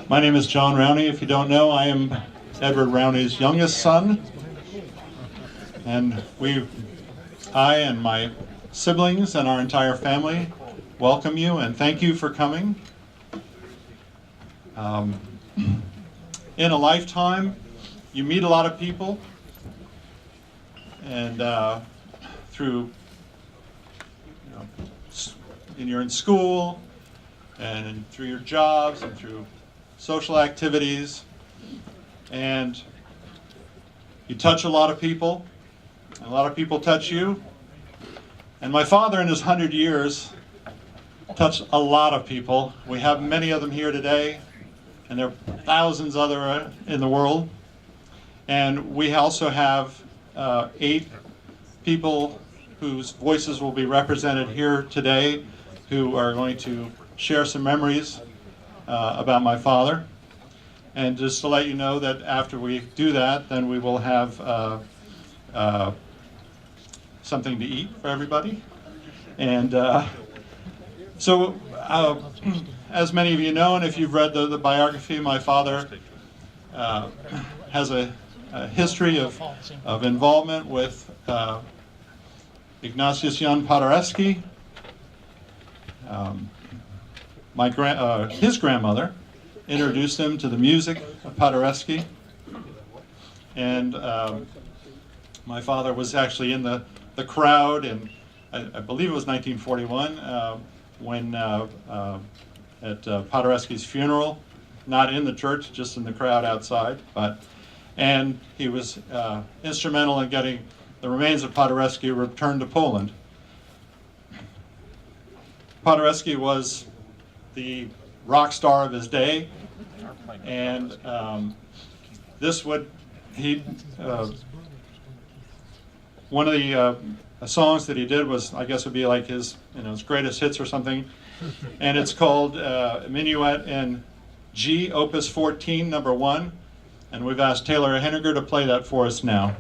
My name is John Rowny. If you don't know, I am Edward Rowny's youngest son. And I and my siblings and our entire family welcome you and thank you for coming. In a lifetime, you meet a lot of people, and through, you're in school, and through your jobs, and through social activities, and you touch a lot of people, and a lot of people touch you. And my father, in his 100 years, touched a lot of people. We have many of them here today, and there are thousands other in the world. And we also have 8 people whose voices will be represented here today, who are going to share some memories about my father. And just to let you know that after we do that, then we will have something to eat for everybody. And so, as many of you know, and if you've read the biography, my father has a history of involvement with Ignatius Jan Paderewski. His grandmother introduced him to the music of Paderewski, and my father was actually in the crowd, and I believe it was 1941 when at Paderewski's funeral, not in the church, just in the crowd outside. And he was instrumental in getting the remains of Paderewski returned to Poland. Paderewski was the rock star of his day, and one of the songs that he did was, I guess, would be like his greatest hits or something, and it's called Minuet in G, Opus 14, number 1, and we've asked Taylor Henniger to play that for us now.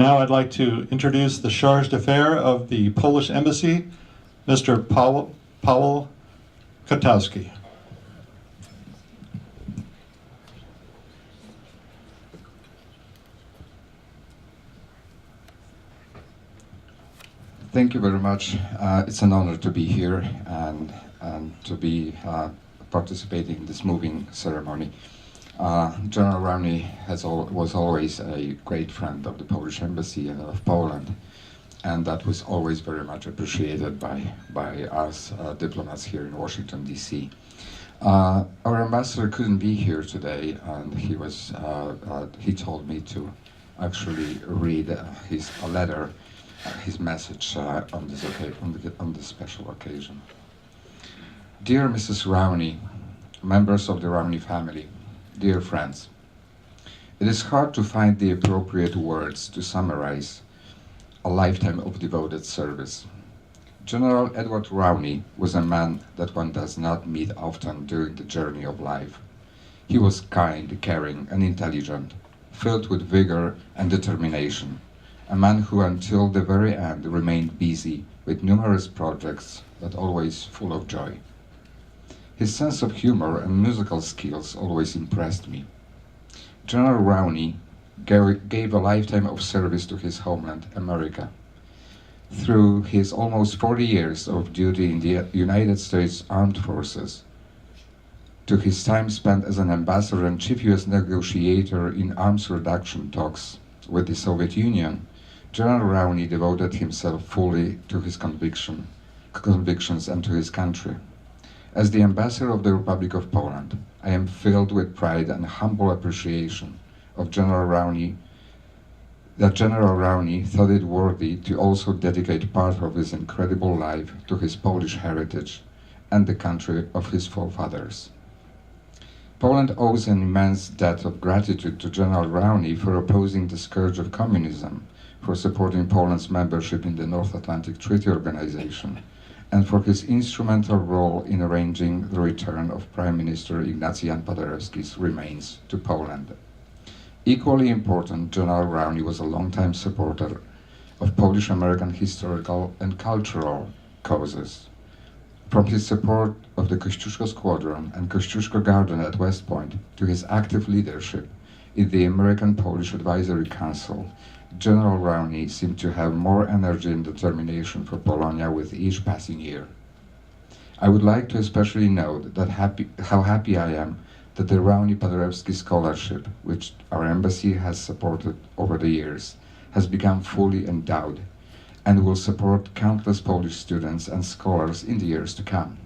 now I'd like to introduce the Charge d'Affaires of the Polish Embassy, Mr. Paweł Kotowski. Thank you very much. It's an honor to be here and to be participating in this moving ceremony. General Rowny was always a great friend of the Polish Embassy and of Poland, and that was always very much appreciated by us diplomats here in Washington, D.C. Our ambassador couldn't be here today, and he told me to actually read his message on this special occasion. Dear Mrs. Rowny, members of the Rowny family, dear friends, it is hard to find the appropriate words to summarize a lifetime of devoted service. General Edward Rowny was a man that one does not meet often during the journey of life. He was kind, caring, and intelligent, filled with vigor and determination, a man who until the very end remained busy with numerous projects, but always full of joy. His sense of humor and musical skills always impressed me. General Rowny gave a lifetime of service to his homeland, America. Through his almost 40 years of duty in the United States Armed Forces, to his time spent as an ambassador and chief U.S. negotiator in arms reduction talks with the Soviet Union, General Rowny devoted himself fully to his convictions and to his country. As the ambassador of the Republic of Poland, I am filled with pride and humble appreciation of General Rowny, that General Rowny thought it worthy to also dedicate part of his incredible life to his Polish heritage and the country of his forefathers. Poland owes an immense debt of gratitude to General Rowny for opposing the scourge of communism, for supporting Poland's membership in the North Atlantic Treaty Organization, and for his instrumental role in arranging the return of Prime Minister Ignacy Jan Paderewski's remains to Poland. Equally important, General Rowny was a longtime supporter of Polish-American historical and cultural causes. From his support of the Kościuszko Squadron and Kościuszko Garden at West Point to his active leadership in the American-Polish Advisory Council, General Rowny seemed to have more energy and determination for Polonia with each passing year. I would like to especially note that how happy I am that the Rowny-Paderewski Scholarship, which our embassy has supported over the years, has become fully endowed and will support countless Polish students and scholars in the years to come.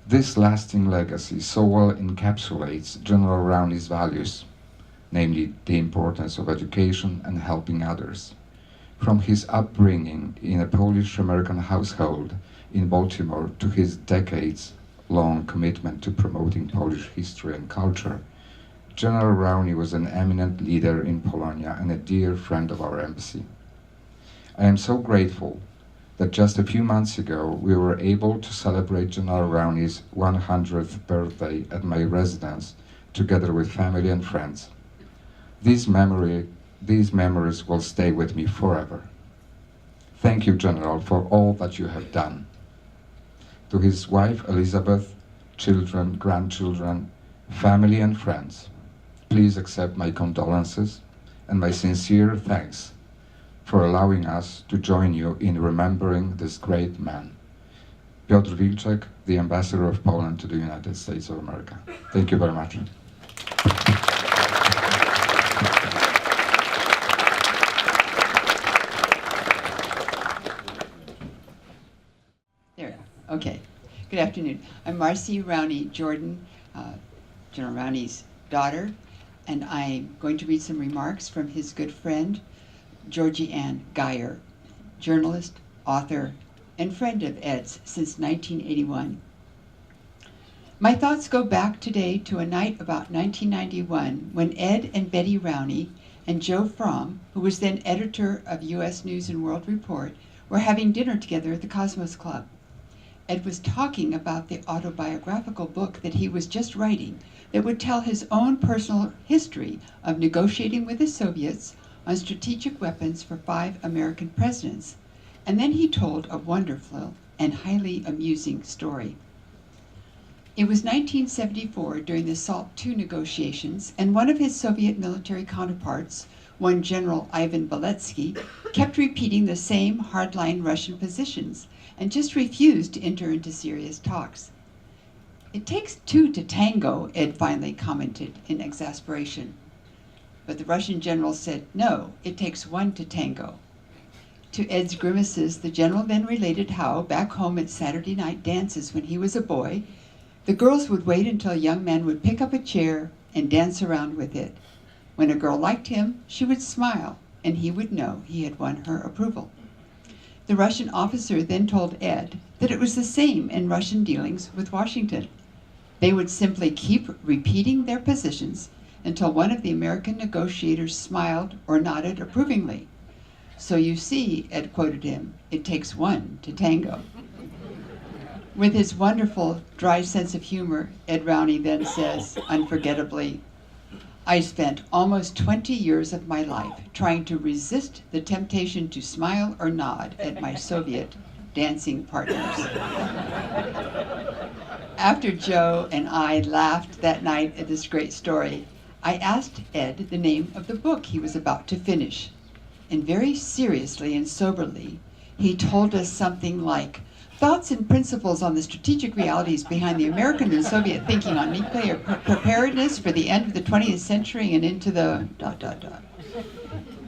This lasting legacy so well encapsulates General Rowny's values, namely the importance of education and helping others. From his upbringing in a Polish-American household in Baltimore to his decades-long commitment to promoting Polish history and culture, General Rowny was an eminent leader in Polonia and a dear friend of our embassy. I am so grateful that just a few months ago we were able to celebrate General Rowny's 100th birthday at my residence together with family and friends. These memories will stay with me forever. Thank you, General, for all that you have done. To his wife, Elizabeth, children, grandchildren, family and friends, please accept my condolences and my sincere thanks for allowing us to join you in remembering this great man. Piotr Wilczek, the Ambassador of Poland to the United States of America. Thank you very much. There, okay. Good afternoon. I'm Marcy Rowny Jordan, General Rowny's daughter, and I'm going to read some remarks from his good friend, Georgie Ann Geyer, journalist, author, and friend of Ed's since 1981. My thoughts go back today to a night about 1991 when Ed and Betty Rowny and Joe Fromm, who was then editor of U.S. News and World Report, were having dinner together at the Cosmos Club. Ed was talking about the autobiographical book that he was just writing that would tell his own personal history of negotiating with the Soviets, on strategic weapons for 5 American presidents, and then he told a wonderful and highly amusing story. It was 1974 during the SALT II negotiations, and one of his Soviet military counterparts, one General Ivan Beletsky, kept repeating the same hardline Russian positions and just refused to enter into serious talks. "It takes 2 to tango," Ed finally commented in exasperation. But the Russian general said, "No, it takes 1 to tango." To Ed's grimaces, the general then related how, back home at Saturday night dances when he was a boy, the girls would wait until a young man would pick up a chair and dance around with it. When a girl liked him, she would smile, and he would know he had won her approval. The Russian officer then told Ed that it was the same in Russian dealings with Washington. They would simply keep repeating their positions until one of the American negotiators smiled or nodded approvingly. "So you see," Ed quoted him, "it takes 1 to tango." With his wonderful, dry sense of humor, Ed Rowny then says, unforgettably, "I spent almost 20 years of my life trying to resist the temptation to smile or nod at my Soviet dancing partners." After Joe and I laughed that night at this great story, I asked Ed the name of the book he was about to finish. And very seriously and soberly, he told us something like, "Thoughts and principles on the strategic realities behind the American and Soviet thinking on nuclear preparedness for the end of the 20th century and into the ...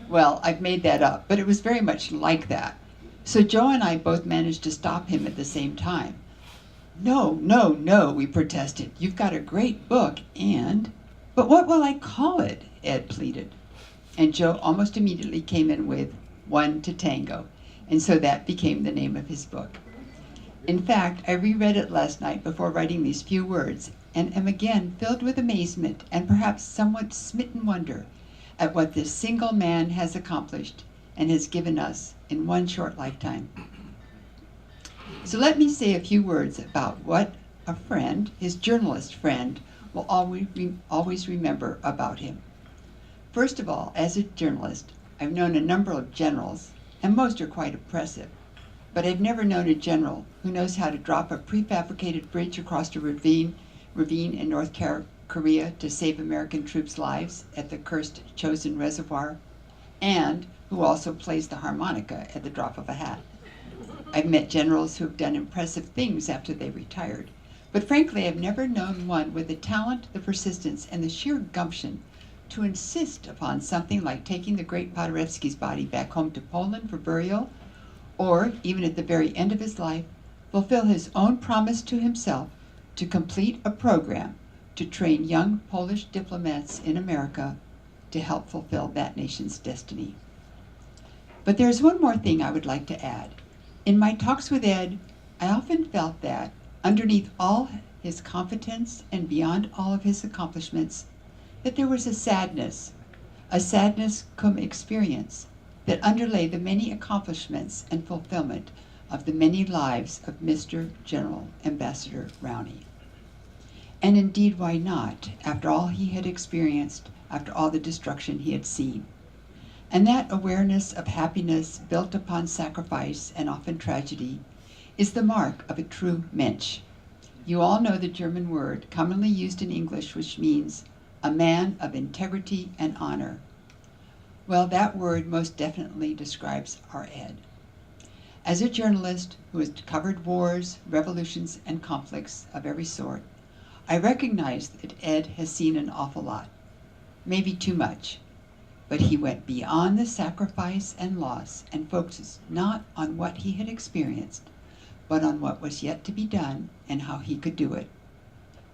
Well, I've made that up, but it was very much like that. So Joe and I both managed to stop him at the same time. "No, no, no," we protested. "You've got a great book and..." "But what will I call it?" Ed pleaded. And Joe almost immediately came in with 1 to tango, and so that became the name of his book. In fact, I reread it last night before writing these few words, and am again filled with amazement and perhaps somewhat smitten wonder at what this single man has accomplished and has given us in one short lifetime. So let me say a few words about what a friend, his journalist friend, will always remember about him. First of all, as a journalist, I've known a number of generals, and most are quite impressive. But I've never known a general who knows how to drop a prefabricated bridge across a ravine in North Korea to save American troops' lives at the cursed Chosin Reservoir, and who also plays the harmonica at the drop of a hat. I've met generals who have done impressive things after they retired, but frankly, I've never known one with the talent, the persistence, and the sheer gumption to insist upon something like taking the great Paderewski's body back home to Poland for burial, or, even at the very end of his life, fulfill his own promise to himself to complete a program to train young Polish diplomats in America to help fulfill that nation's destiny. But there's one more thing I would like to add. In my talks with Ed, I often felt that, underneath all his competence and beyond all of his accomplishments, that there was a sadness cum experience, that underlay the many accomplishments and fulfillment of the many lives of Mr. General Ambassador Rowny. And indeed, why not, after all he had experienced, after all the destruction he had seen? And that awareness of happiness built upon sacrifice and often tragedy is the mark of a true Mensch. You all know the German word commonly used in English, which means a man of integrity and honor. Well, that word most definitely describes our Ed. As a journalist who has covered wars, revolutions, and conflicts of every sort, I recognize that Ed has seen an awful lot, maybe too much, but he went beyond the sacrifice and loss and focused not on what he had experienced, but on what was yet to be done and how he could do it.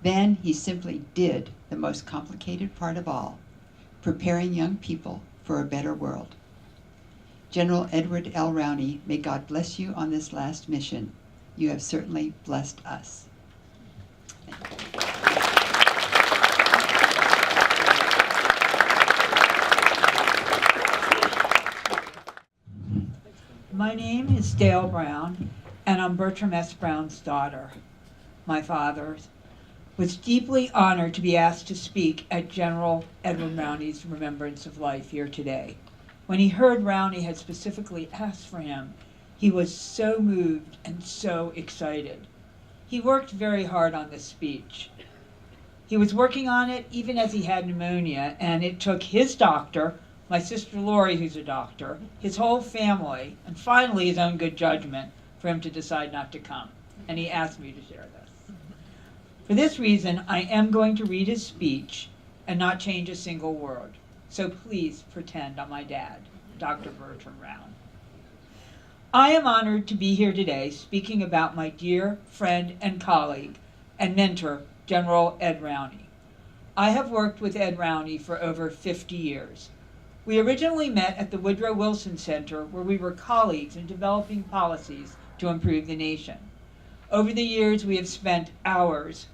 Then he simply did the most complicated part of all, preparing young people for a better world. General Edward L. Rowny, may God bless you on this last mission. You have certainly blessed us. My name is Dale Brown, and I'm Bertram S. Brown's daughter. My father was deeply honored to be asked to speak at General Edward Rowny's Remembrance of Life here today. When he heard Rowny had specifically asked for him, he was so moved and so excited. He worked very hard on this speech. He was working on it even as he had pneumonia, and it took his doctor, my sister Lori, who's a doctor, his whole family, and finally his own good judgment for him to decide not to come. And he asked me to share this. For this reason, I am going to read his speech and not change a single word. So please pretend I'm my dad, Dr. Bertram Rown. I am honored to be here today speaking about my dear friend and colleague and mentor, General Ed Rowny. I have worked with Ed Rowny for over 50 years. We originally met at the Woodrow Wilson Center, where we were colleagues in developing policies to improve the nation. Over the years, we have spent hours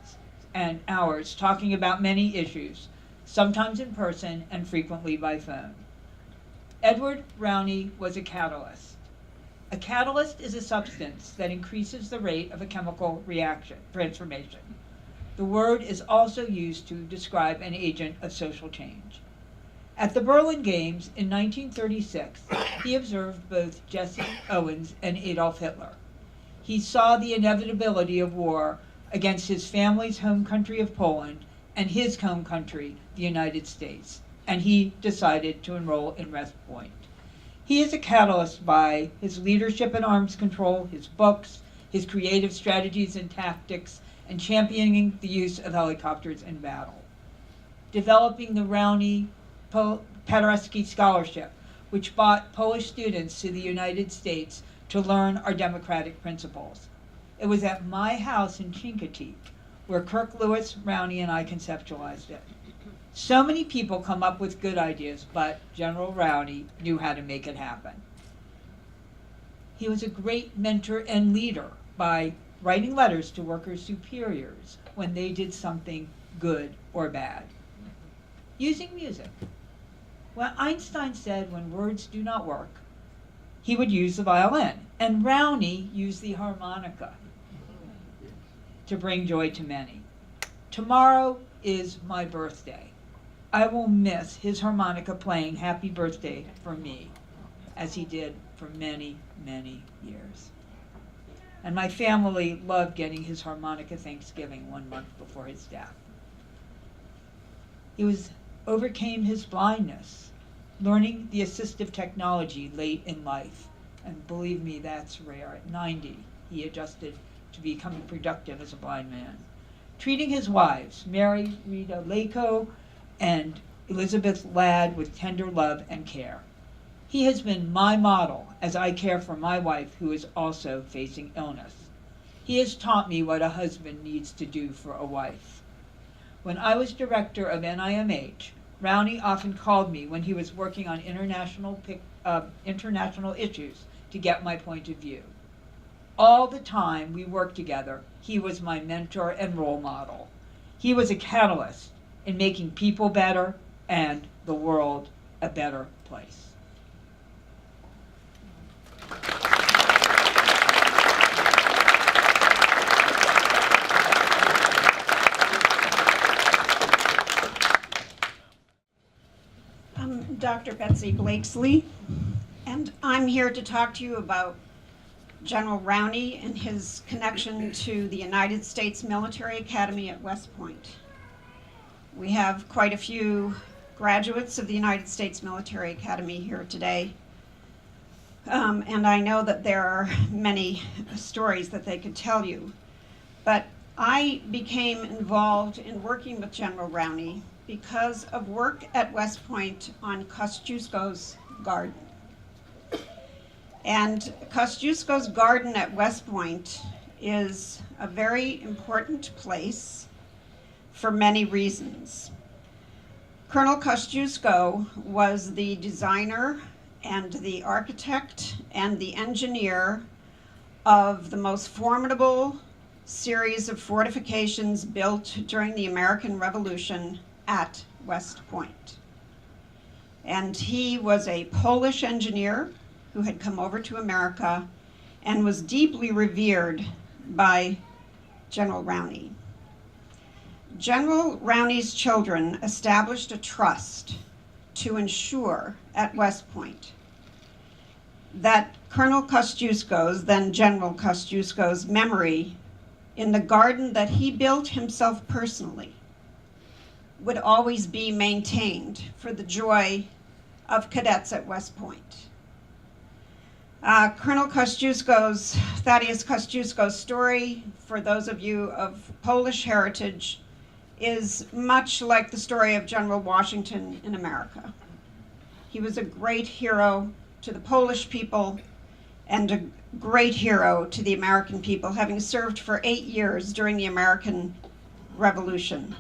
and hours talking about many issues, sometimes in person and frequently by phone. Edward Rowny was a catalyst. A catalyst is a substance that increases the rate of a chemical reaction, transformation. The word is also used to describe an agent of social change. At the Berlin Games in 1936, he observed both Jesse Owens and Adolf Hitler. He saw the inevitability of war against his family's home country of Poland and his home country, the United States, and he decided to enroll in West Point. He is a catalyst by his leadership in arms control, his books, his creative strategies and tactics, and championing the use of helicopters in battle. Developing the Rowny Paderewski Scholarship, which brought Polish students to the United States to learn our democratic principles. It was at my house in Chincoteague where Kirk Lewis, Rowny, and I conceptualized it. So many people come up with good ideas, but General Rowny knew how to make it happen. He was a great mentor and leader by writing letters to workers' superiors when they did something good or bad. Using music. Well, Einstein said when words do not work, he would use the violin, and Rowny used the harmonica to bring joy to many. Tomorrow is my birthday. I will miss his harmonica playing Happy Birthday for me, as he did for many, many years. And my family loved getting his harmonica Thanksgiving 1 month before his death. He overcame his blindness, learning the assistive technology late in life. And believe me, that's rare. At 90, he adjusted to becoming productive as a blind man. Treating his wives, Mary Rita Lako and Elizabeth Ladd, with tender love and care. He has been my model as I care for my wife, who is also facing illness. He has taught me what a husband needs to do for a wife. When I was director of NIMH, Rowny often called me when he was working on international issues to get my point of view. All the time we worked together, he was my mentor and role model. He was a catalyst in making people better and the world a better place. I'm Dr. Betsy Blakesley, and I'm here to talk to you about General Rowny and his connection to the United States Military Academy at West Point. We have quite a few graduates of the United States Military Academy here today, and I know that there are many stories that they could tell you, but I became involved in working with General Rowny because of work at West Point on Kosciuszko's garden. And Kosciuszko's garden at West Point is a very important place for many reasons. Colonel Kosciuszko was the designer and the architect and the engineer of the most formidable series of fortifications built during the American Revolution at West Point. And he was a Polish engineer who had come over to America and was deeply revered by General Rowny. General Rowny's children established a trust to ensure at West Point that Colonel Kosciuszko's, then General Kosciuszko's, memory in the garden that he built himself personally would always be maintained for the joy of cadets at West Point. Colonel Kosciuszko's, Thaddeus Kosciuszko's story, for those of you of Polish heritage, is much like the story of General Washington in America. He was a great hero to the Polish people and a great hero to the American people, having served for 8 years during the American Revolution.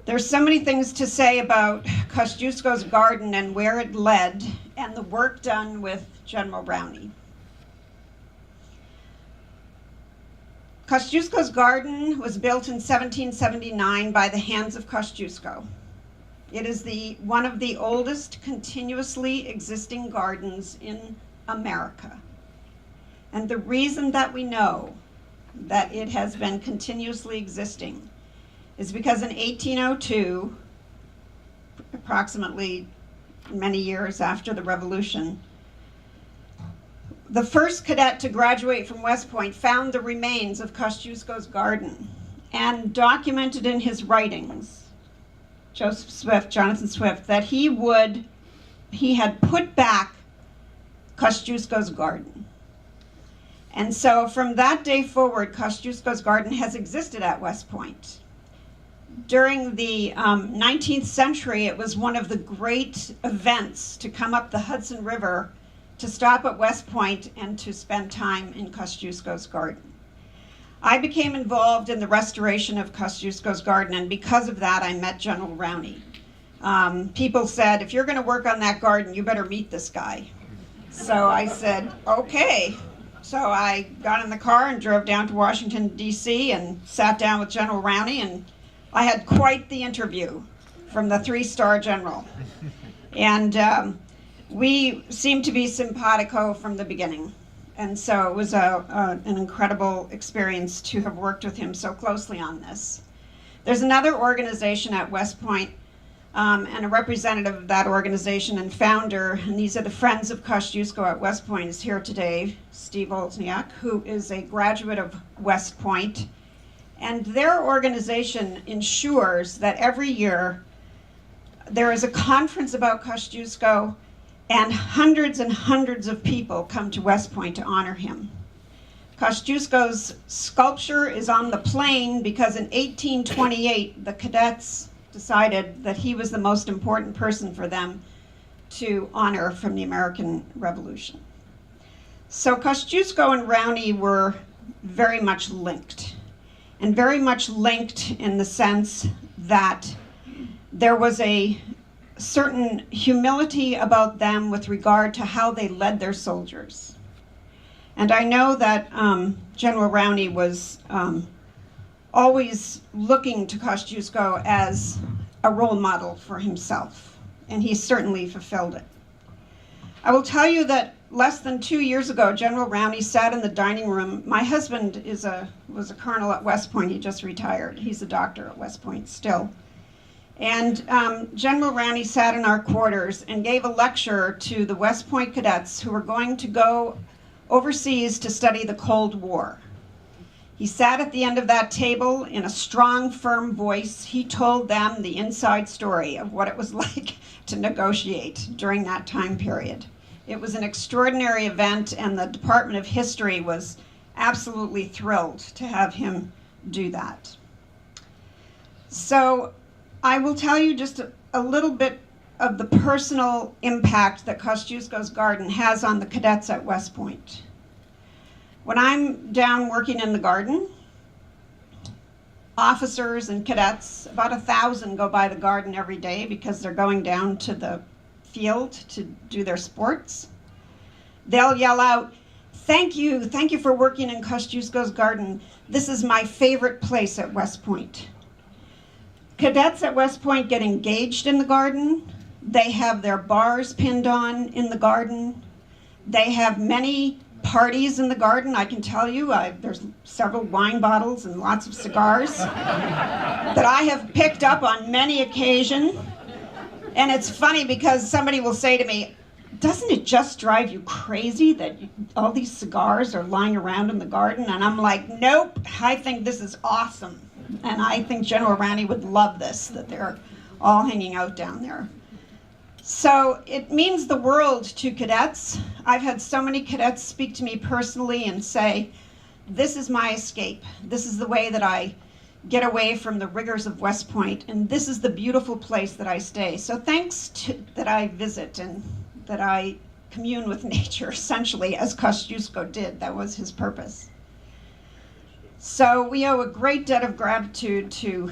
There's so many things to say about Kosciuszko's garden and where it led and the work done with General Rowny. Kosciuszko's garden was built in 1779 by the hands of Kosciuszko. It is one of the oldest continuously existing gardens in America. And the reason that we know that it has been continuously existing is because in 1802, approximately many years after the Revolution, the first cadet to graduate from West Point found the remains of Kosciuszko's garden and documented in his writings, Jonathan Swift, that he had put back Kosciuszko's garden. And so from that day forward, Kosciuszko's garden has existed at West Point. During the 19th century, it was one of the great events to come up the Hudson River, to stop at West Point and to spend time in Kosciuszko's garden. I became involved in the restoration of Kosciuszko's garden, and because of that, I met General Rowny. People said, if you're going to work on that garden, you better meet this guy. So I said, okay. So I got in the car and drove down to Washington, D.C. and sat down with General Rowny, and I had quite the interview from the 3-star general. And we seemed to be simpatico from the beginning. And so it was an incredible experience to have worked with him so closely on this. There's another organization at West Point, and a representative of that organization and founder, and these are the Friends of Kosciuszko at West Point, is here today, Steve Olzniak, who is a graduate of West Point. And their organization ensures that every year there is a conference about Kosciuszko, and hundreds of people come to West Point to honor him. Kosciuszko's sculpture is on the plain because in 1828, the cadets decided that he was the most important person for them to honor from the American Revolution. So Kosciuszko and Rowny were very much linked, and very much linked in the sense that there was a certain humility about them with regard to how they led their soldiers. And I know that General Rowny was always looking to Kosciuszko as a role model for himself, and he certainly fulfilled it. I will tell you that less than 2 years ago, General Rowny sat in the dining room. My husband was a colonel at West Point. He just retired. He's a doctor at West Point still. And General Rowny sat in our quarters and gave a lecture to the West Point cadets who were going to go overseas to study the Cold War. He sat at the end of that table in a strong, firm voice. He told them the inside story of what it was like to negotiate during that time period. It was an extraordinary event, and the Department of History was absolutely thrilled to have him do that. So I will tell you just a little bit of the personal impact that Kosciuszko's garden has on the cadets at West Point. When I'm down working in the garden, officers and cadets, about 1,000 go by the garden every day because they're going down to the field to do their sports. They'll yell out, thank you for working in Kosciuszko's garden. This is my favorite place at West Point." Cadets at West Point get engaged in the garden. They have their bars pinned on in the garden. They have many parties in the garden. I can tell you, there's several wine bottles and lots of cigars that I have picked up on many occasions. And it's funny because somebody will say to me, doesn't it just drive you crazy that all these cigars are lying around in the garden? And I'm like, nope, I think this is awesome. And I think General Rowny would love this, that they're all hanging out down there. So it means the world to cadets. I've had so many cadets speak to me personally and say, this is my escape. This is the way that I get away from the rigors of West Point, and this is the beautiful place that I stay. So thanks to that I visit and that I commune with nature, essentially, as Kosciuszko did. That was his purpose. So we owe a great debt of gratitude to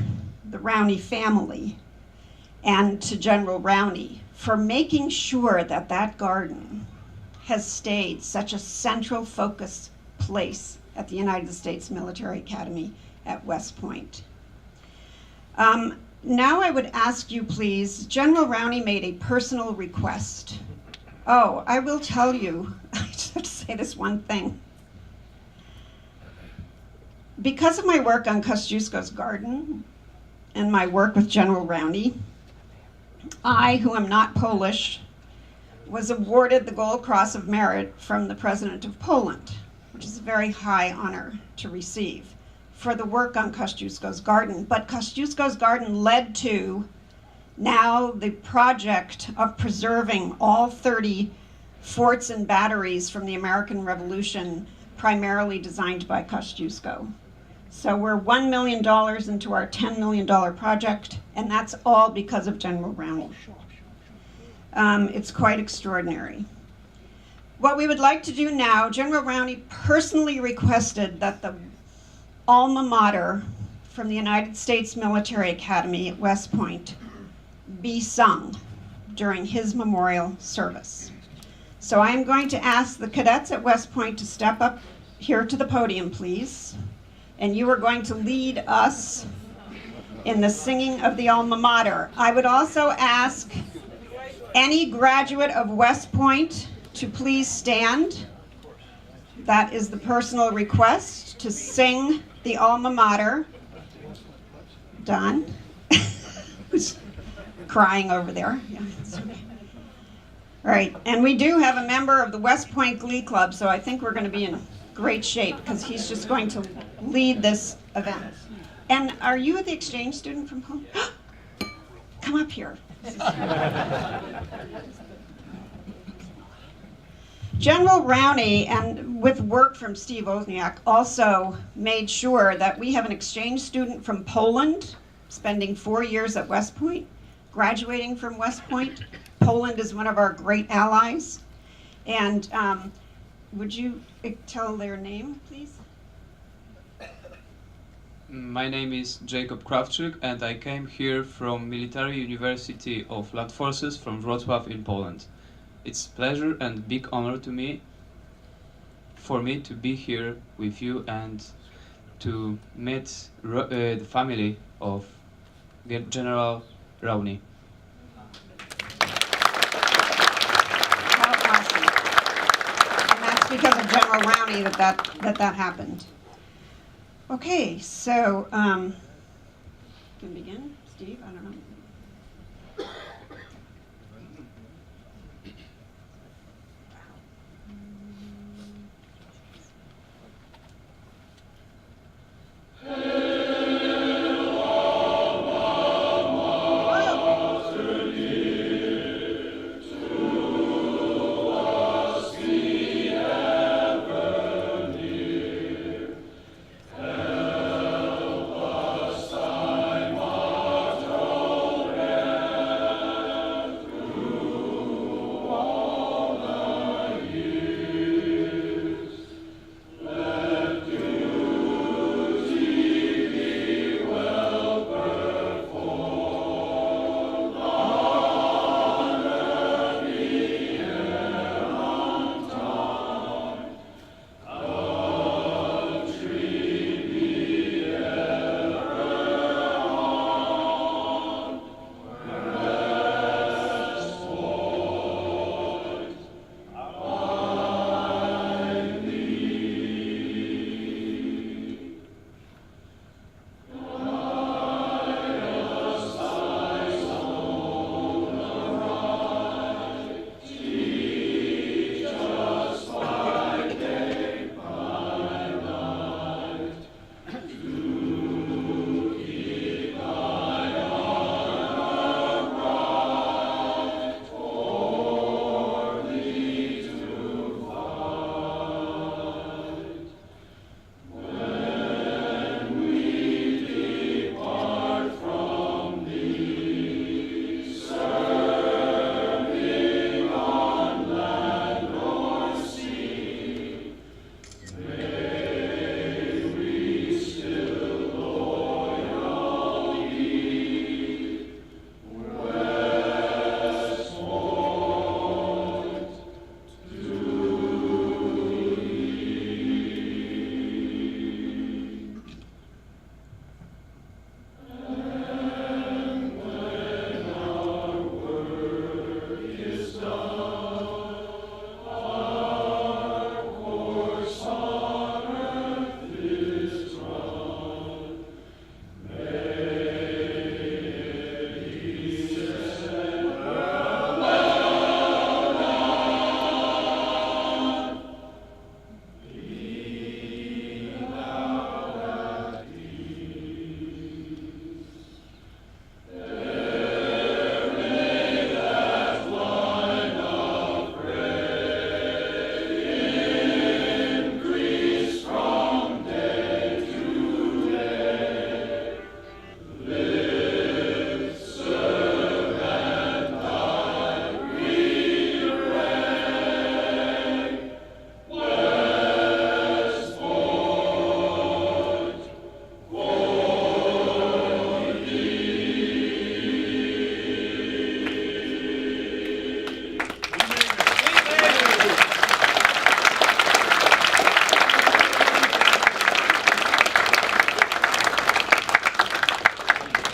the Rowny family and to General Rowny for making sure that that garden has stayed such a central focus place at the United States Military Academy at West Point. Now I would ask you, please, General Rowny made a personal request. Oh, I will tell you, I just have to say this one thing. Because of my work on Kosciuszko's garden and my work with General Rowny, I, who am not Polish, was awarded the Gold Cross of Merit from the President of Poland, which is a very high honor to receive, for the work on Kosciuszko's garden. But Kosciuszko's garden led to now the project of preserving all 30 forts and batteries from the American Revolution, primarily designed by Kosciuszko. So we're $1 million into our $10 million project, and that's all because of General Rowny. It's quite extraordinary. What we would like to do now, General Rowny personally requested that the alma mater from the United States Military Academy at West Point be sung during his memorial service. So I am going to ask the cadets at West Point to step up here to the podium, please. And you are going to lead us in the singing of the alma mater. I would also ask any graduate of West Point to please stand. That is the personal request, to sing the alma mater. Don, who's crying over there. Yeah, it's okay. All right, and we do have a member of the West Point Glee Club, so I think we're going to be in great shape because he's just going to lead this event. And are you the exchange student from home? Come up here. General Rowny, and with work from Steve Wozniak, also made sure that we have an exchange student from Poland spending 4 years at West Point, graduating from West Point. Poland is one of our great allies. And would you tell their name, please? My name is Jacob Krawczyk, and I came here from Military University of Land Forces from Wrocław in Poland. It's a pleasure and big honor to me, for me to be here with you and to meet the family of General Rowny. How awesome. And that's because of General Rowny that happened. Okay, so can we begin? Steve, I don't know.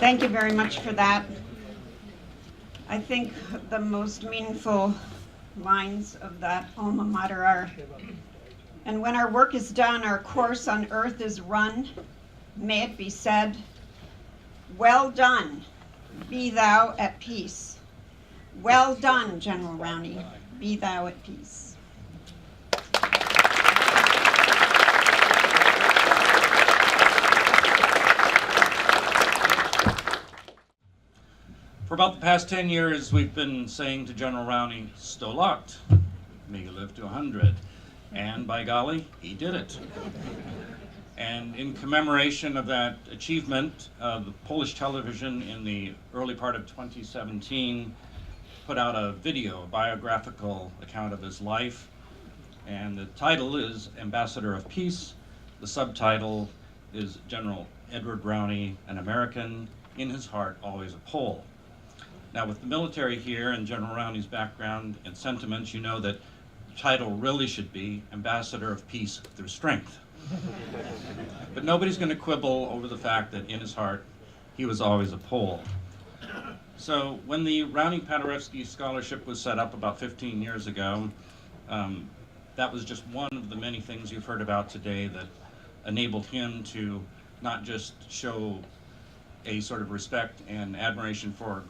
Thank you very much for that. I think the most meaningful lines of that alma mater are, "And when our work is done, our course on earth is run, may it be said, well done, be thou at peace. Well done, General Rowny, be thou at peace." For about the past 10 years, we've been saying to General Rowny, "Sto locked, may you live to 100. And by golly, he did it. And in commemoration of that achievement, the Polish television in the early part of 2017 put out a video, a biographical account of his life. And the title is Ambassador of Peace. The subtitle is General Edward Rowny, an American, in his heart always a Pole. Now, with the military here and General Rowny's background and sentiments, you know that the title really should be Ambassador of Peace through Strength. But nobody's going to quibble over the fact that in his heart, he was always a Pole. So when the Rowny-Paderewski Scholarship was set up about 15 years ago, that was just one of the many things you've heard about today that enabled him to not just show a sort of respect and admiration for,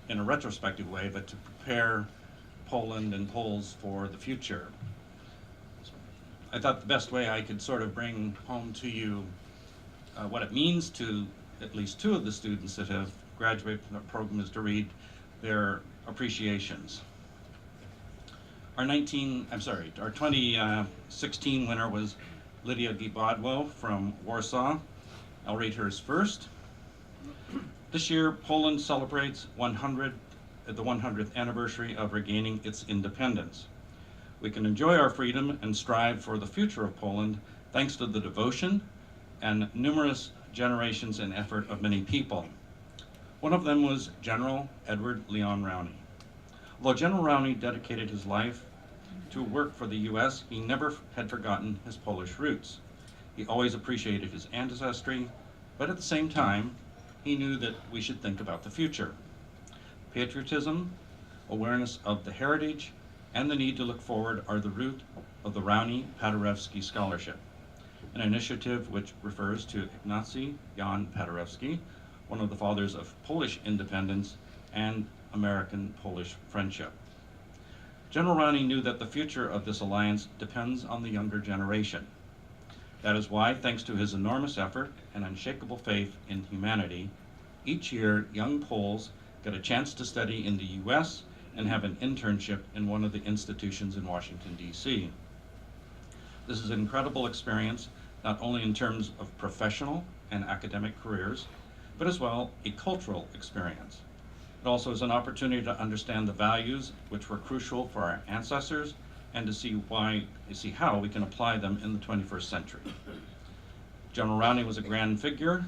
in a retrospective way, but to prepare Poland and Poles for the future. I thought the best way I could sort of bring home to you what it means to at least two of the students that have graduated from the program is to read their appreciations. Our 2016 winner was Lydia Gibadło from Warsaw. I'll read hers first. This year, Poland celebrates the 100th anniversary of regaining its independence. We can enjoy our freedom and strive for the future of Poland thanks to the devotion and numerous generations and effort of many people. One of them was General Edward Leon Rowny. Although General Rowny dedicated his life to work for the U.S., he never had forgotten his Polish roots. He always appreciated his ancestry, but at the same time, he knew that we should think about the future. Patriotism, awareness of the heritage, and the need to look forward are the root of the Rowny-Paderewski Scholarship, an initiative which refers to Ignacy Jan Paderewski, one of the fathers of Polish independence and American-Polish friendship. General Rowny knew that the future of this alliance depends on the younger generation. That is why, thanks to his enormous effort and unshakable faith in humanity, each year young Poles get a chance to study in the U.S. and have an internship in one of the institutions in Washington, D.C. This is an incredible experience, not only in terms of professional and academic careers, but as well a cultural experience. It also is an opportunity to understand the values which were crucial for our ancestors and to see how we can apply them in the 21st century. General Rowny was a grand figure.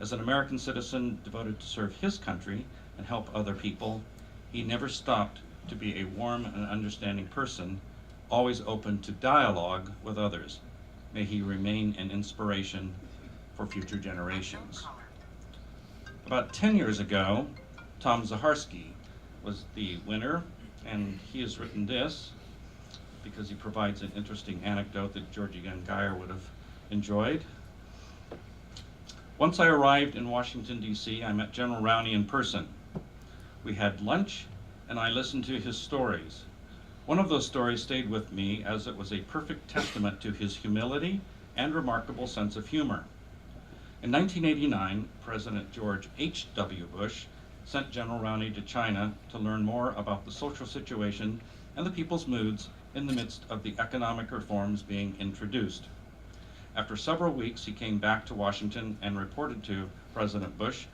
As an American citizen devoted to serve his country and help other people, he never stopped to be a warm and understanding person, always open to dialogue with others. May he remain an inspiration for future generations. About 10 years ago, Tom Zacharski was the winner, and he has written this because he provides an interesting anecdote that Georgie Young Geyer would have enjoyed. Once I arrived in Washington, D.C., I met General Rowny in person. We had lunch, and I listened to his stories. One of those stories stayed with me as it was a perfect testament to his humility and remarkable sense of humor. In 1989, President George H.W. Bush sent General Rowny to China to learn more about the social situation and the people's moods in the midst of the economic reforms being introduced. After several weeks, he came back to Washington and reported to President Bush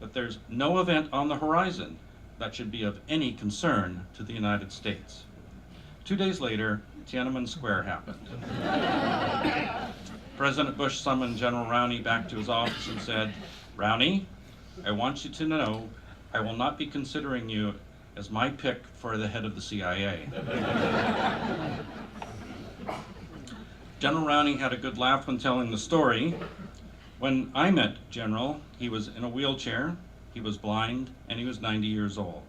that there's no event on the horizon that should be of any concern to the United States. 2 days later, Tiananmen Square happened. President Bush summoned General Rowny back to his office and said, "Rowny, I want you to know I will not be considering you as my pick for the head of the CIA." General Rowny had a good laugh when telling the story. When I met General, he was in a wheelchair, he was blind, and he was 90 years old.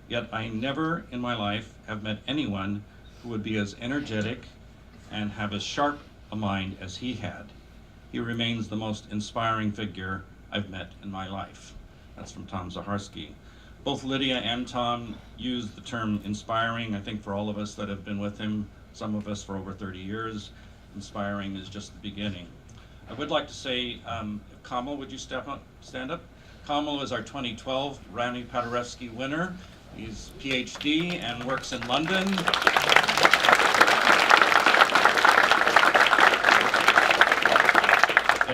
Yet I never in my life have met anyone who would be as energetic and have as sharp a mind as he had. He remains the most inspiring figure I've met in my life. That's from Tom Zaharsky. Both Lydia and Tom used the term inspiring. I think for all of us that have been with him, some of us for over 30 years, inspiring is just the beginning. I would like to say, Kamal, would you stand up? Kamal is our 2012 Rowny Paderewski winner. He's PhD and works in London.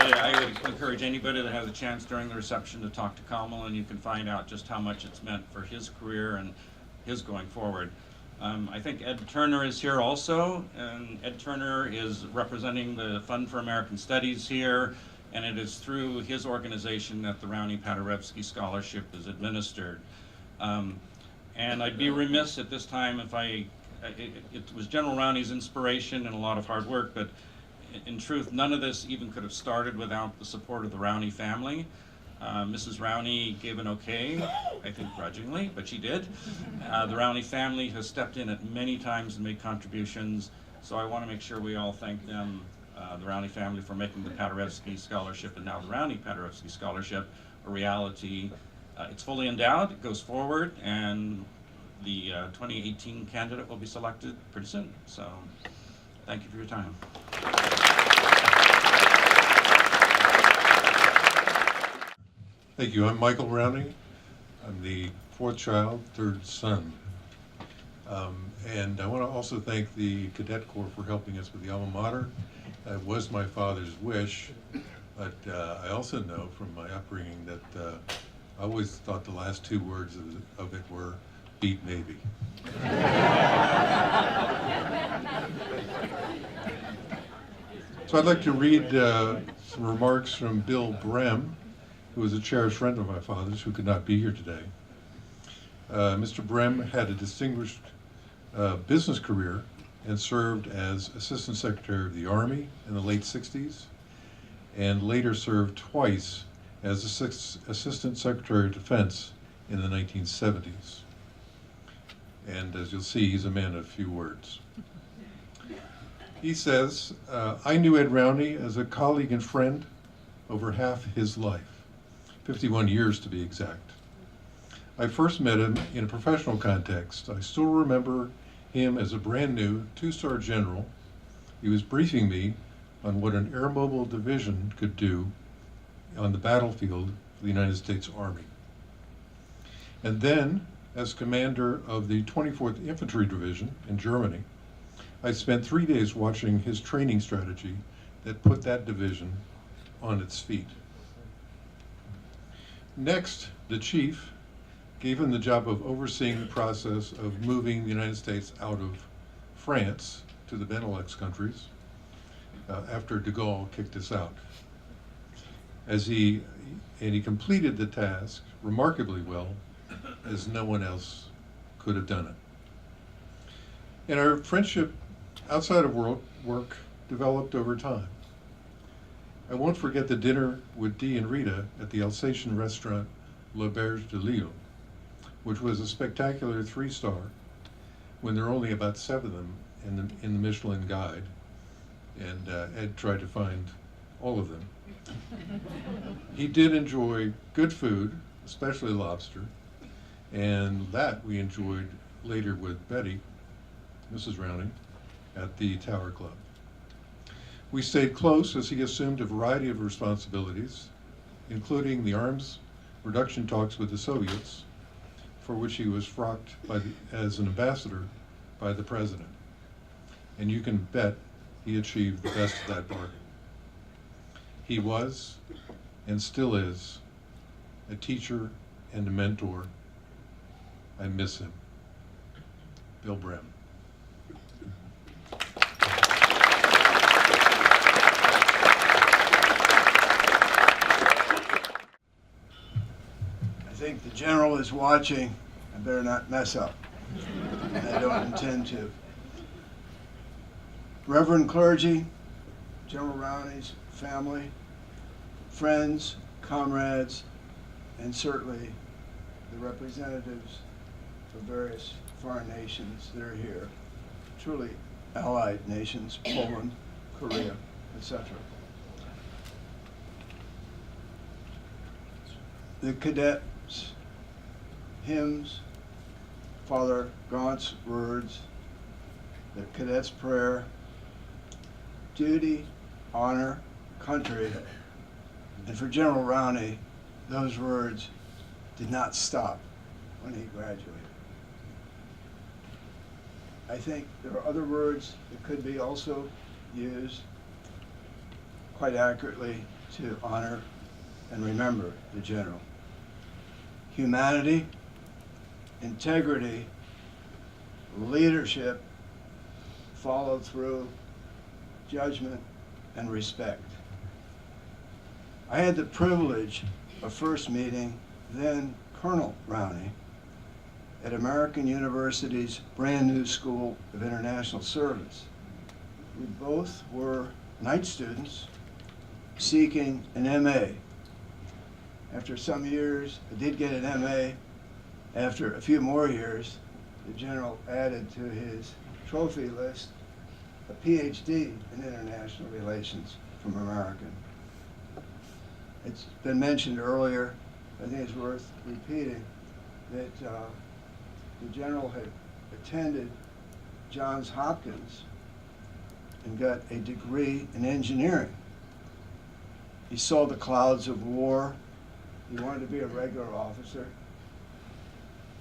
I would encourage anybody that has a chance during the reception to talk to Kamal, and you can find out just how much it's meant for his career and his going forward. I think Ed Turner is here also, and Ed Turner is representing the Fund for American Studies here, and it is through his organization that the Rowny Paderewski Scholarship is administered. And I'd be remiss at this time if it was General Rowny's inspiration and a lot of hard work, but in truth, none of this even could have started without the support of the Rowny family. Mrs. Rowny gave an okay, I think grudgingly, but she did. The Rowny family has stepped in at many times and made contributions, so I want to make sure we all thank them, the Rowny family, for making the Paderewski Scholarship and now the Rowny Paderewski Scholarship a reality. It's fully endowed, it goes forward, and the 2018 candidate will be selected pretty soon. So thank you for your time. Thank you. I'm Michael Rowny. I'm the fourth child, third son. And I want to also thank the Cadet Corps for helping us with the alma mater. That was my father's wish, but I also know from my upbringing that I always thought the last two words of it were beat Navy. So I'd like to read some remarks from Bill Brem, who was a cherished friend of my father's who could not be here today. Mr. Brem had a distinguished business career and served as Assistant Secretary of the Army in the late 60s, and later served twice as Assistant Secretary of Defense in the 1970s. And as you'll see, he's a man of few words. He says, I knew Ed Rowny as a colleague and friend over half his life. 51 years to be exact. I first met him in a professional context. I still remember him as a brand new two-star general. He was briefing me on what an air mobile division could do on the battlefield for the United States Army. And then, as commander of the 24th Infantry Division in Germany, I spent 3 days watching his training strategy that put that division on its feet. Next, the chief gave him the job of overseeing the process of moving the United States out of France to the Benelux countries after de Gaulle kicked us out. He completed the task remarkably well, as no one else could have done it. And our friendship outside of work developed over time. I won't forget the dinner with Dee and Rita at the Alsatian restaurant L'Auberge de Lille, which was a spectacular 3-star when there are only about 7 of them in the Michelin Guide, and Ed tried to find all of them. He did enjoy good food, especially lobster, and that we enjoyed later with Betty, Mrs. Rowny, at the Tower Club. We stayed close as he assumed a variety of responsibilities, including the arms reduction talks with the Soviets, for which he was frocked as an ambassador by the president. And you can bet he achieved the best of that bargain. He was, and still is, a teacher and a mentor. I miss him. Bill Brem. I think the general is watching. I better not mess up. And I don't intend to. Reverend clergy, General Rowny's family, friends, comrades, and certainly the representatives of various foreign nations that are here, truly allied nations, Poland, Korea, etc. The cadets' hymns, Father Gaunt's words, the cadets' prayer, duty, honor, country, and for General Rowny, those words did not stop when he graduated. I think there are other words that could be also used quite accurately to honor and remember the general. Humanity, integrity, leadership, follow through, judgment, and respect. I had the privilege of first meeting then Colonel Rowny at American University's brand new School of International Service. We both were night students seeking an MA. After some years, I did get an MA. After a few more years, the general added to his trophy list a PhD in international relations from American. It's been mentioned earlier, I think it's worth repeating, that the general had attended Johns Hopkins and got a degree in engineering. He saw the clouds of war. He wanted to be a regular officer.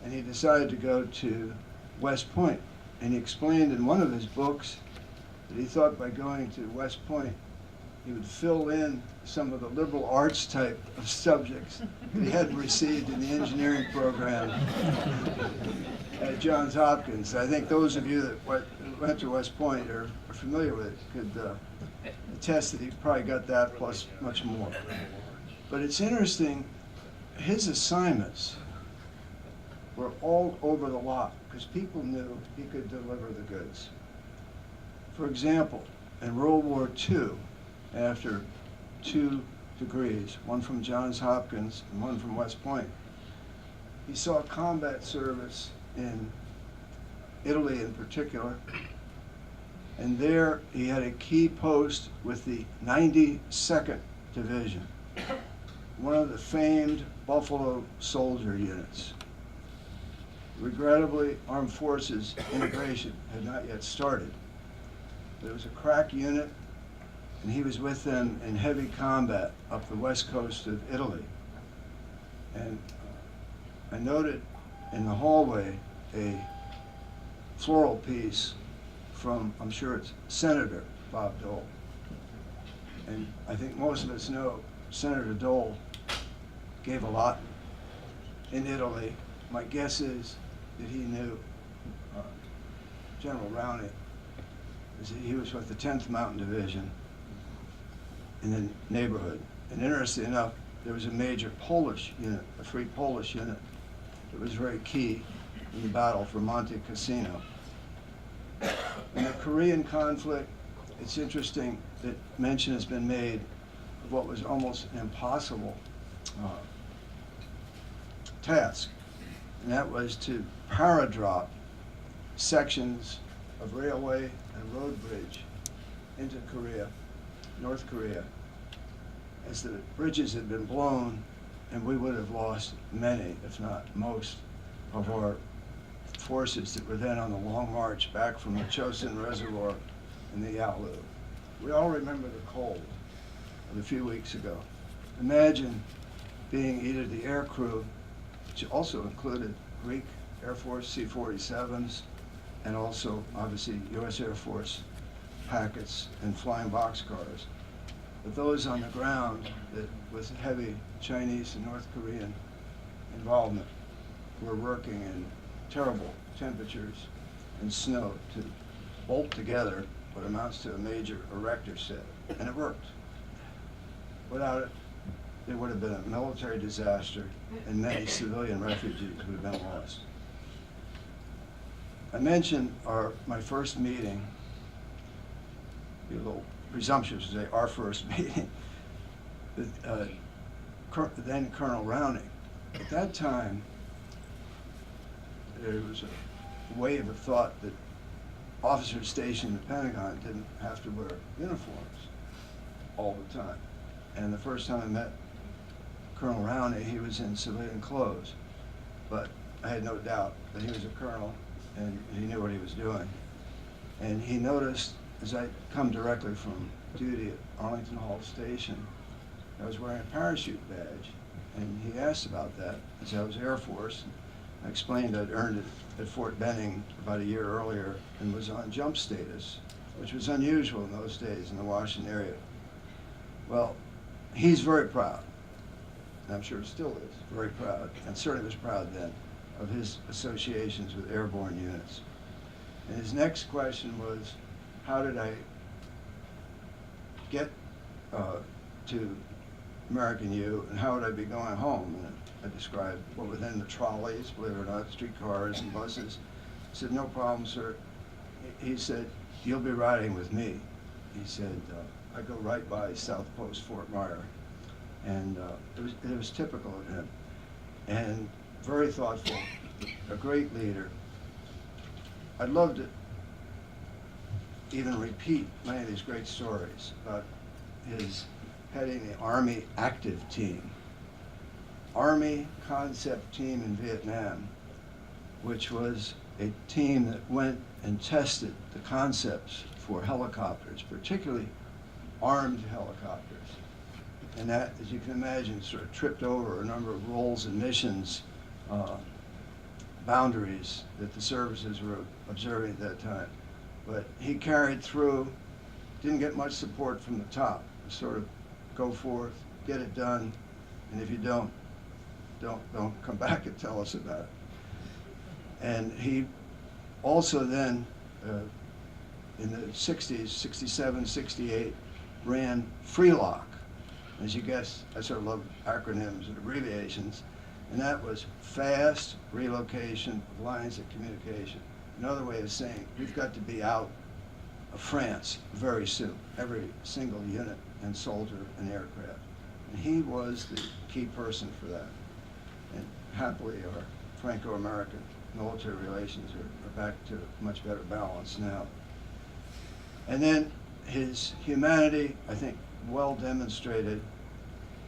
And he decided to go to West Point. And he explained in one of his books that he thought by going to West Point, he would fill in some of the liberal arts type of subjects that he hadn't received in the engineering program at Johns Hopkins. I think those of you that went to West Point are familiar with it could attest that he probably got that plus much more. But it's interesting, his assignments were all over the lot because people knew he could deliver the goods. For example, in World War II, after 2 degrees, one from Johns Hopkins and one from West Point, he saw combat service in Italy in particular, and there he had a key post with the 92nd Division, one of the famed Buffalo Soldier units. Regrettably, Armed Forces integration had not yet started. There was a crack unit, and he was with them in heavy combat up the west coast of Italy. And I noted in the hallway a floral piece from, I'm sure it's Senator Bob Dole. And I think most of us know Senator Dole gave a lot in Italy. My guess is that he knew General Rowny. He was with the 10th Mountain Division in the neighborhood. And interestingly enough, there was a major Polish unit, a Free Polish unit, that was very key in the battle for Monte Cassino. In the Korean conflict, it's interesting that mention has been made of what was almost an impossible task, and that was to paradrop sections of railway and road bridge into Korea, North Korea, as the bridges had been blown, and we would have lost many, if not most, of our forces that were then on the long march back from the Chosin Reservoir and the Yalu. We all remember the cold of a few weeks ago. Imagine being either the air crew, which also included Greek Air Force C-47s, and also, obviously, U.S. Air Force packets and flying boxcars. But those on the ground that with heavy Chinese and North Korean involvement were working in terrible temperatures and snow to bolt together what amounts to a major erector set. And it worked. Without it, it would have been a military disaster and many civilian refugees would have been lost. I mentioned my first meeting, be a little presumptuous to say our first meeting. then Colonel Rowny. At that time, there was a wave of thought that officers stationed in the Pentagon didn't have to wear uniforms all the time. And the first time I met Colonel Rowny, he was in civilian clothes. But I had no doubt that he was a colonel and he knew what he was doing. And he noticed, as I come directly from duty at Arlington Hall Station, I was wearing a parachute badge. And he asked about that, as I was Air Force. I explained I'd earned it at Fort Benning about a year earlier and was on jump status, which was unusual in those days in the Washington area. Well, he's very proud, and I'm sure he still is very proud, and certainly was proud then, of his associations with airborne units. And his next question was, how did I get to American U, and how would I be going home? And I described what were then the trolleys, believe it or not, streetcars and buses. I said, no problem, sir. He said, you'll be riding with me. He said, I go right by South Post Fort Myer. And it was typical of him. And very thoughtful, a great leader. I'd love to even repeat many of these great stories about his heading the Army active team. Army concept team in Vietnam, which was a team that went and tested the concepts for helicopters, particularly armed helicopters. And that, as you can imagine, sort of tripped over a number of roles and missions, boundaries that the services were observing at that time. But he carried through, didn't get much support from the top. Sort of go forth, get it done, and if you don't come back and tell us about it. And he also then, in the 60s, 67, 68, ran FREELOC. As you guess, I sort of love acronyms and abbreviations, and that was fast relocation of lines of communication. Another way of saying, we've got to be out of France very soon, every single unit and soldier and aircraft. And he was the key person for that. And happily, our Franco-American military relations are back to much better balance now. And then his humanity, I think, well demonstrated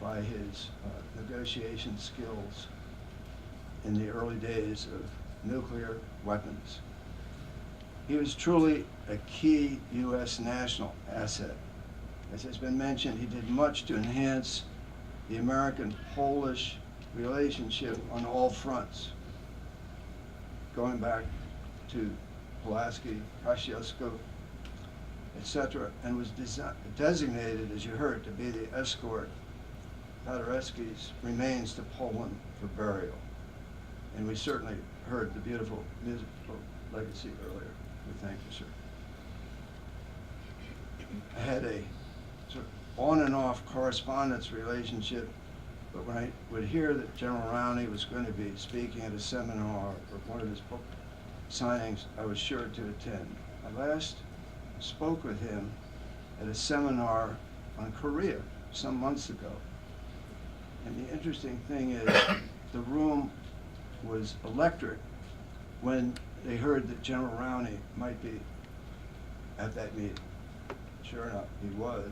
by his negotiation skills in the early days of nuclear weapons. He was truly a key U.S. national asset. As has been mentioned, he did much to enhance the American-Polish relationship on all fronts, going back to Pulaski, Kosciuszko, etc., and was designated, as you heard, to be the escort Paderewski's remains to Poland for burial. And we certainly heard the beautiful musical legacy earlier. We thank you, sir. I had a sort of on and off correspondence relationship, but when I would hear that General Rowny was going to be speaking at a seminar or one of his book signings, I was sure to attend. I last spoke with him at a seminar on Korea some months ago. And the interesting thing is, the room was electric when they heard that General Rowny might be at that meeting. Sure enough, he was,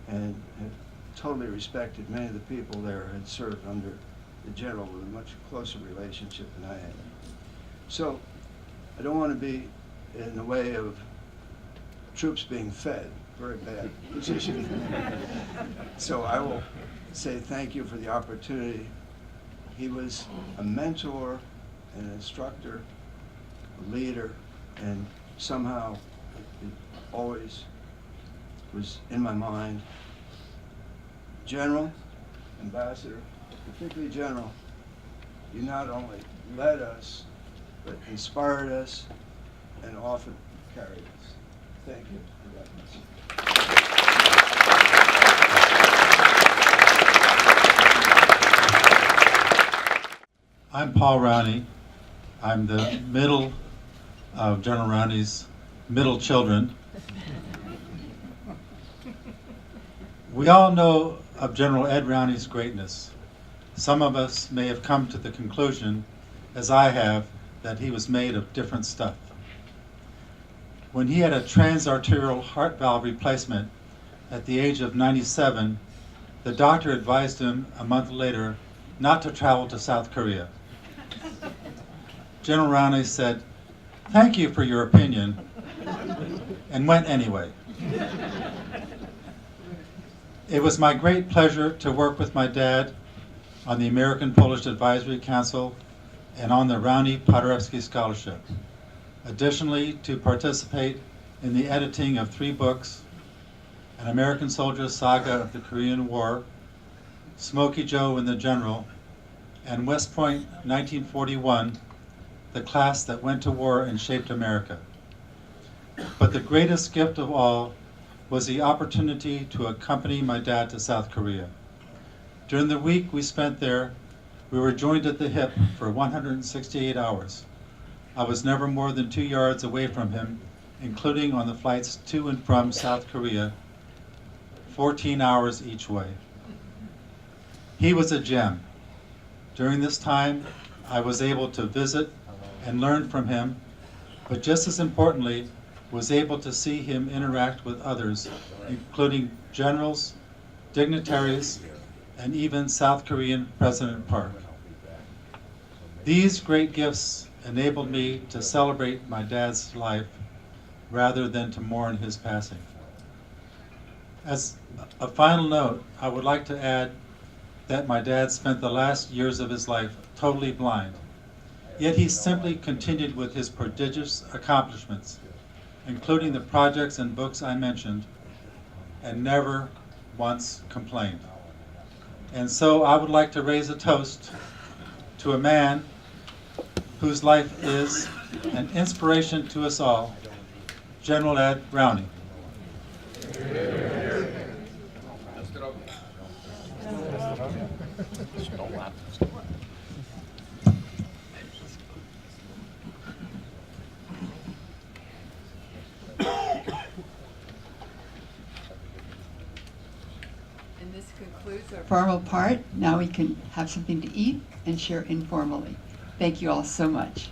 and had totally respected. Many of the people there had served under the general with a much closer relationship than I had. So I don't want to be in the way of troops being fed. Very bad position. So I will say thank you for the opportunity. He was a mentor, an instructor, a leader, and somehow it always was in my mind. General, Ambassador, particularly General, you not only led us, but inspired us and often carried us. Thank you for that message. I'm Paul Rowny. I'm the middle of General Rowny's middle children. We all know of General Ed Rowney's greatness. Some of us may have come to the conclusion, as I have, that he was made of different stuff. When he had a transarterial heart valve replacement at the age of 97, the doctor advised him a month later not to travel to South Korea. General Rowny said, "Thank you for your opinion," and went anyway. It was my great pleasure to work with my dad on the American Polish Advisory Council and on the Rowny Paderewski Scholarship. Additionally, to participate in the editing of 3 books, An American Soldier's Saga of the Korean War, Smokey Joe and the General, and West Point 1941, the class that went to war and shaped America. But the greatest gift of all was the opportunity to accompany my dad to South Korea. During the week we spent there, we were joined at the hip for 168 hours. I was never more than 2 yards away from him, including on the flights to and from South Korea, 14 hours each way. He was a gem. During this time, I was able to visit and learn from him, but just as importantly, was able to see him interact with others, including generals, dignitaries, and even South Korean President Park. These great gifts enabled me to celebrate my dad's life rather than to mourn his passing. As a final note, I would like to add that my dad spent the last years of his life totally blind, yet he simply continued with his prodigious accomplishments, including the projects and books I mentioned, and never once complained. And so I would like to raise a toast to a man whose life is an inspiration to us all, General Ed Rowny. And this concludes our formal part. Now we can have something to eat and share informally. Thank you all so much.